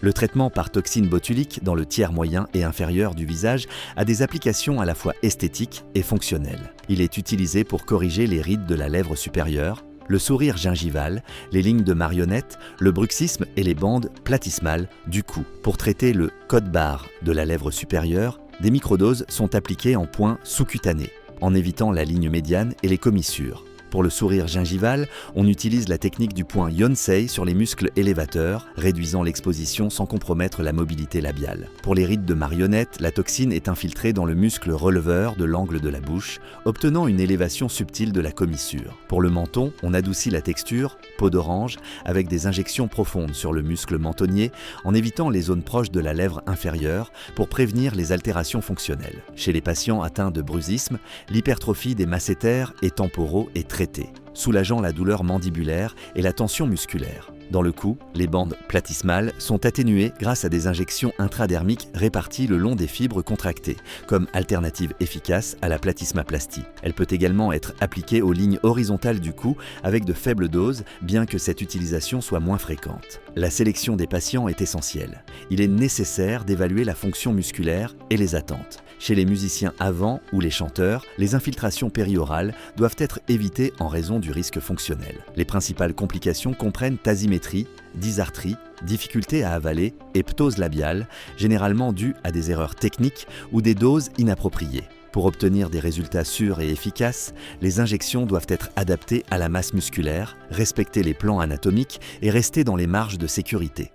Le traitement par toxine botulique dans le tiers moyen et inférieur du visage a des applications à la fois esthétiques et fonctionnelles. Il est utilisé pour corriger les rides de la lèvre supérieure, le sourire gingival, les lignes de marionnette, le bruxisme et les bandes platysmales du cou. Pour traiter le code-barre de la lèvre supérieure, des microdoses sont appliquées en point sous-cutané, en évitant la ligne médiane et les commissures. Pour le sourire gingival, on utilise la technique du point Yonsei sur les muscles élévateurs, réduisant l'exposition sans compromettre la mobilité labiale. Pour les rides de marionnette, la toxine est infiltrée dans le muscle releveur de l'angle de la bouche, obtenant une élévation subtile de la commissure. Pour le menton, on adoucit la texture, peau d'orange, avec des injections profondes sur le muscle mentonnier, en évitant les zones proches de la lèvre inférieure pour prévenir les altérations fonctionnelles. Chez les patients atteints de bruxisme, l'hypertrophie des masséters et temporaux est traité, soulageant la douleur mandibulaire et la tension musculaire. Dans le cou, les bandes platysmales sont atténuées grâce à des injections intradermiques réparties le long des fibres contractées, comme alternative efficace à la platysmaplastie. Elle peut également être appliquée aux lignes horizontales du cou avec de faibles doses, bien que cette utilisation soit moins fréquente. La sélection des patients est essentielle. Il est nécessaire d'évaluer la fonction musculaire et les attentes. Chez les musiciens avant ou les chanteurs, les infiltrations périorales doivent être évitées en raison du risque fonctionnel. Les principales complications comprennent tasimétrie, dysarthrie, difficulté à avaler et ptose labiale, généralement dues à des erreurs techniques ou des doses inappropriées. Pour obtenir des résultats sûrs et efficaces, les injections doivent être adaptées à la masse musculaire, respecter les plans anatomiques et rester dans les marges de sécurité.